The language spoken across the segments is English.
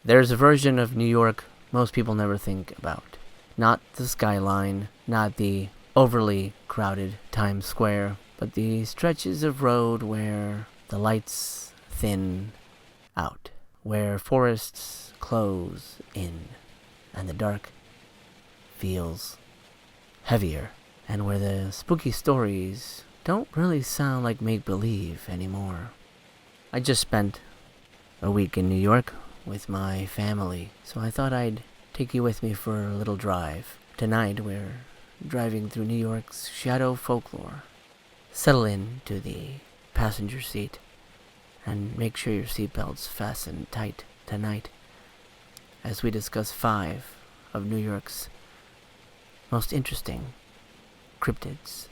There's a version of New York most people never think about. Not the skyline, not the overly crowded Times Square, but the stretches of road where the lights thin out, where forests close in, and the dark feels heavier, and where the spooky stories don't really sound like make-believe anymore. I just spent a week in New York with my family, so I thought I'd take you with me for a little drive. Tonight we're driving through New York's shadow folklore. Settle in to the passenger seat and make sure your seatbelt's fastened tight tonight as we discuss 5 of New York's most interesting cryptids.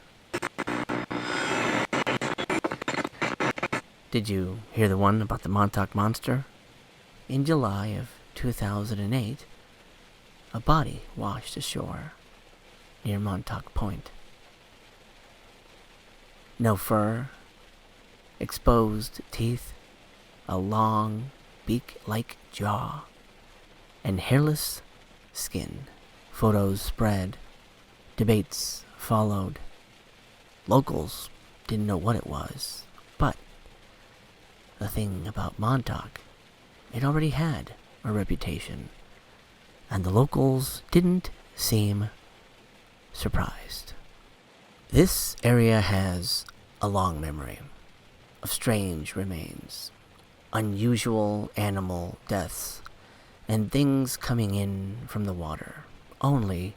Did you hear the one about the Montauk Monster? In July of 2008, a body washed ashore near Montauk Point. No fur, exposed teeth, a long beak-like jaw, and hairless skin. Photos spread. Debates followed. Locals didn't know what it was, but the thing about Montauk, it already had a reputation, and the locals didn't seem surprised. This area has a long memory of strange remains, unusual animal deaths, and things coming in from the water, only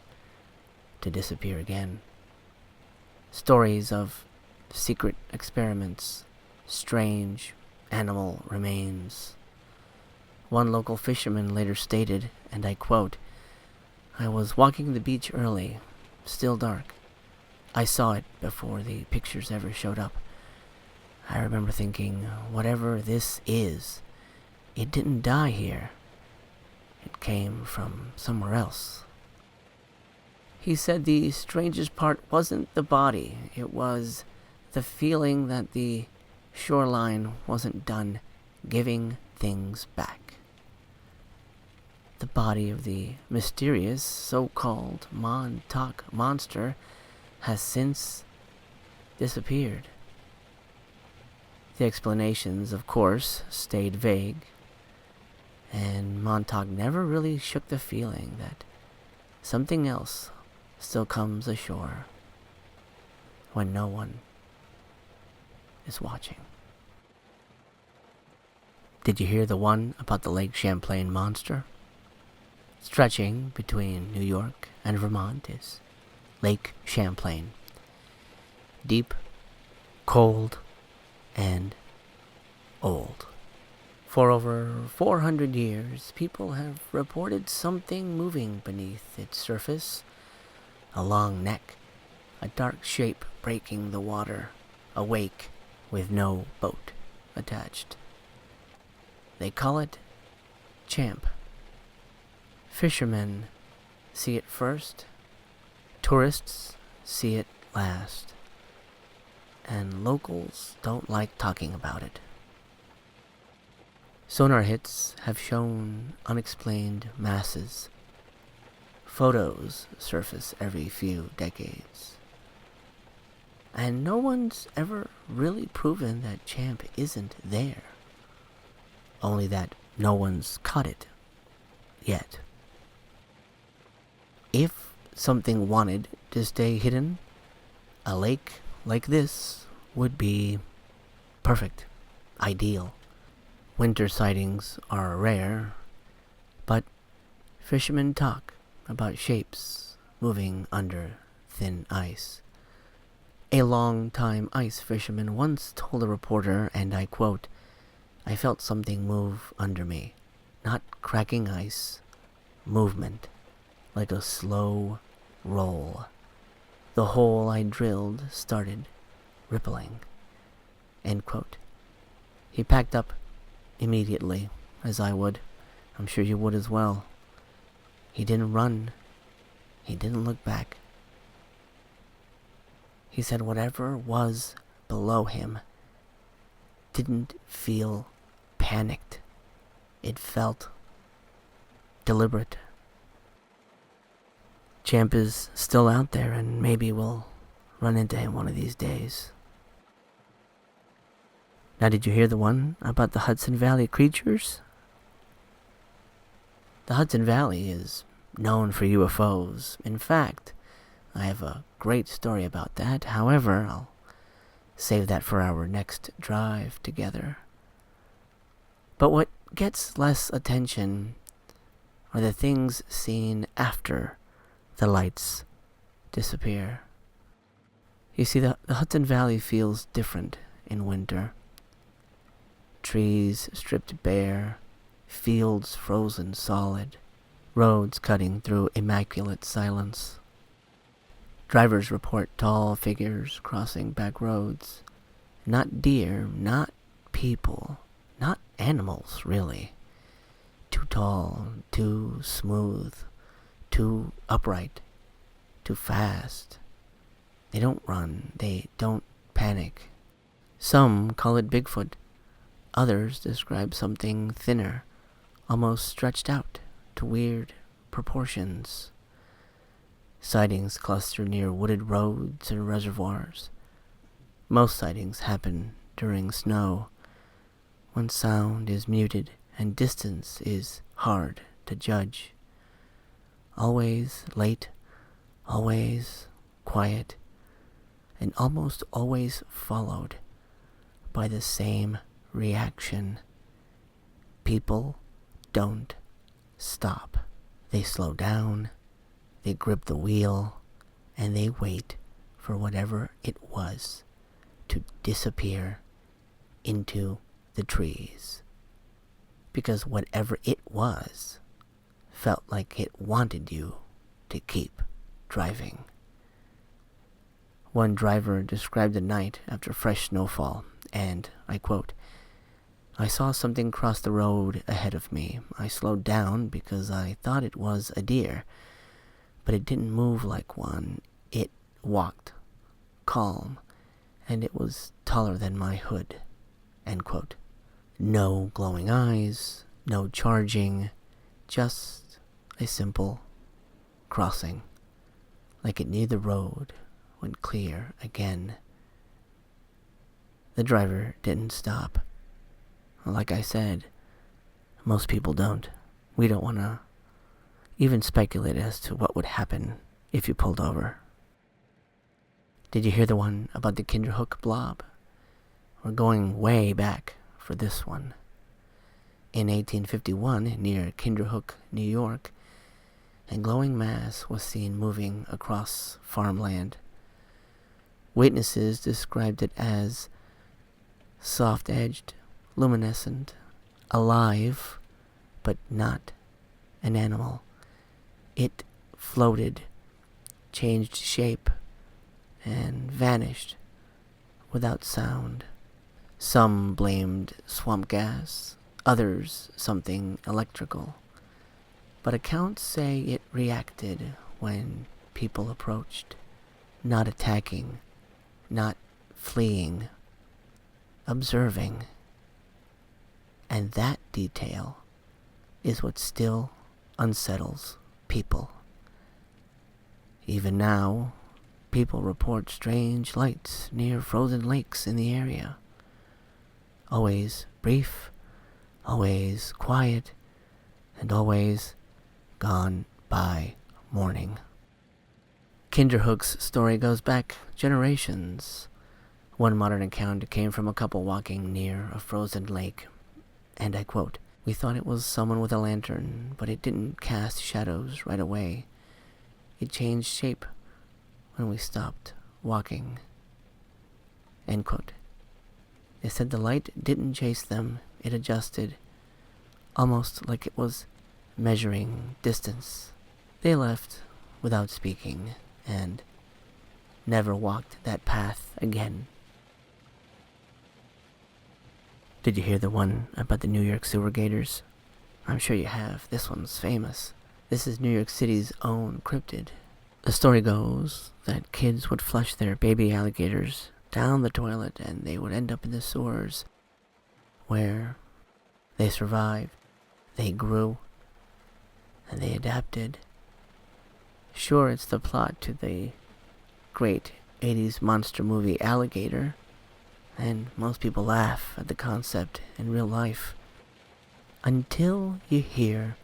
to disappear again. Stories of secret experiments, strange animal remains. One local fisherman later stated, and I quote, "I was walking the beach early, still dark. I saw it before the pictures ever showed up. I remember thinking, whatever this is, it didn't die here. It came from somewhere else." He said the strangest part wasn't the body, it was the feeling that the shoreline wasn't done giving things back. The body of the mysterious so-called Montauk Monster has since disappeared. The explanations, of course, stayed vague, and Montauk never really shook the feeling that something else still comes ashore when no one is watching. Did you hear the one about the Lake Champlain monster? Stretching between New York and Vermont is Lake Champlain. Deep, cold, and old. For over 400 years, people have reported something moving beneath its surface. A long neck, a dark shape breaking the water, a wake with no boat attached. They call it Champ. Fishermen see it first, tourists see it last, and locals don't like talking about it. Sonar hits have shown unexplained masses. Photos surface every few decades. And no one's ever really proven that Champ isn't there. Only that no one's caught it yet. If something wanted to stay hidden, a lake like this would be perfect, ideal. Winter sightings are rare, but fishermen talk about shapes moving under thin ice. A long-time ice fisherman once told a reporter, and I quote, "I felt something move under me. Not cracking ice, movement, like a slow roll. The hole I drilled started rippling." End quote. He packed up immediately, as I would. I'm sure you would as well. He didn't run. He didn't look back. He said whatever was below him didn't feel panicked. It felt deliberate. Champ is still out there, and maybe we'll run into him one of these days. Now, did you hear the one about the Hudson Valley creatures? The Hudson Valley is known for UFOs. In fact, I have a great story about that. However, I'll save that for our next drive together. But what gets less attention are the things seen after the lights disappear. You see, the Hudson Valley feels different in winter. Trees stripped bare, fields frozen solid, roads cutting through immaculate silence. Drivers report tall figures crossing back roads. Not deer, not people, not animals, really. Too tall, too smooth, too upright, too fast. They don't run, they don't panic. Some call it Bigfoot. Others describe something thinner, almost stretched out to weird proportions. Sightings cluster near wooded roads and reservoirs. Most sightings happen during snow, when sound is muted and distance is hard to judge. Always late, always quiet, and almost always followed by the same reaction. People don't stop. They slow down, they grip the wheel, and they wait for whatever it was to disappear into the trees. Because whatever it was felt like it wanted you to keep driving. One driver described the night after fresh snowfall, and I quote, "I saw something cross the road ahead of me. I slowed down because I thought it was a deer, but it didn't move like one. It walked, calm, and it was taller than my hood." End quote. No glowing eyes, no charging, just a simple crossing, like it knew the road would clear again. The driver didn't stop. Like I said, most people don't. We don't want to even speculate as to what would happen if you pulled over. Did you hear the one about the Kinderhook blob? We're going way back for this one. In 1851, near Kinderhook, New York, a glowing mass was seen moving across farmland. Witnesses described it as soft-edged, luminescent, alive, but not an animal. It floated, changed shape, and vanished without sound. Some blamed swamp gas, others something electrical. But accounts say it reacted when people approached, not attacking, not fleeing, observing. And that detail is what still unsettles people. Even now, people report strange lights near frozen lakes in the area. Always brief, always quiet, and always gone by morning. Kinderhook's story goes back generations. One modern account came from a couple walking near a frozen lake, and I quote, "We thought it was someone with a lantern, but it didn't cast shadows right away. It changed shape when we stopped walking." End quote. They said the light didn't chase them, it adjusted, almost like it was measuring distance. They left without speaking, and never walked that path again. Did you hear the one about the New York sewer gators? I'm sure you have. This one's famous. This is New York City's own cryptid. The story goes that kids would flush their baby alligators down the toilet and they would end up in the sewers, where they survived, they grew, and they adapted. Sure, it's the plot to the great 80s monster movie Alligator, and most people laugh at the concept in real life. Until you hear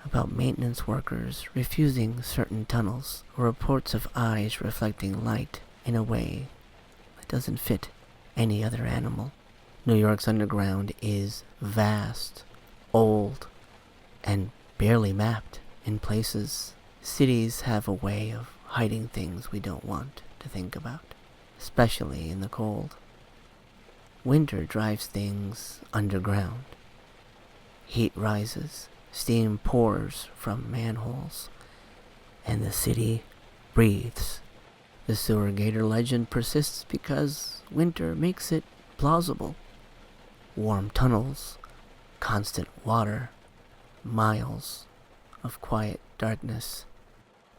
about maintenance workers refusing certain tunnels, or reports of eyes reflecting light in a way that doesn't fit any other animal. New York's underground is vast, old, and barely mapped in places. Cities have a way of hiding things we don't want to think about, especially in the cold. Winter drives things underground. Heat rises, steam pours from manholes, and the city breathes. The sewer gator legend persists because winter makes it plausible. Warm tunnels, constant water, miles of quiet darkness.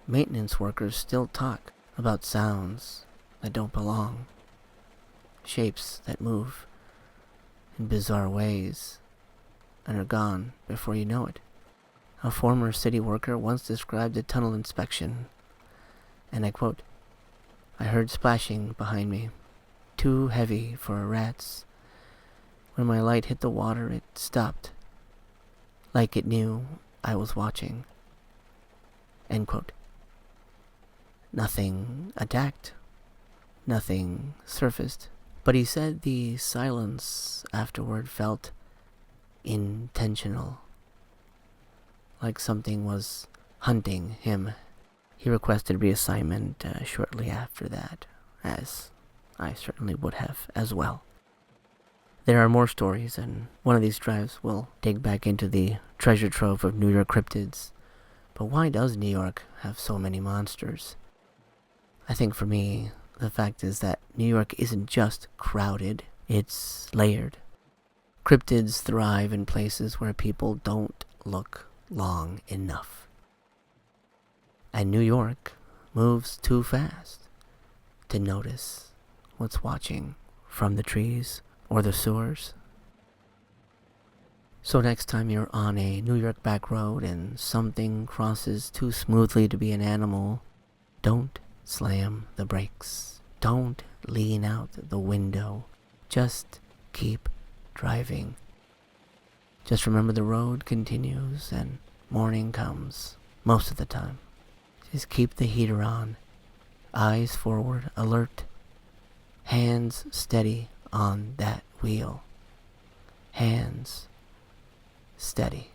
Maintenance workers still talk about sounds that don't belong, shapes that move in bizarre ways and are gone before you know it. A former city worker once described a tunnel inspection, and I quote, "I heard splashing behind me, too heavy for rats. When my light hit the water, it stopped, like it knew I was watching." End quote. Nothing attacked, nothing surfaced, but he said the silence afterward felt intentional, like something was hunting him. He requested reassignment shortly after that, as I certainly would have as well. There are more stories, and one of these drives will dig back into the treasure trove of New York cryptids. But why does New York have so many monsters? I think for me, the fact is that New York isn't just crowded, it's layered. Cryptids thrive in places where people don't look long enough. And New York moves too fast to notice what's watching from the trees or the sewers. So next time you're on a New York back road and something crosses too smoothly to be an animal, don't slam the brakes. Don't lean out the window. Just keep driving. Just remember the road continues and morning comes most of the time. Just keep the heater on. Eyes forward, alert. Hands steady on that wheel. Hands steady.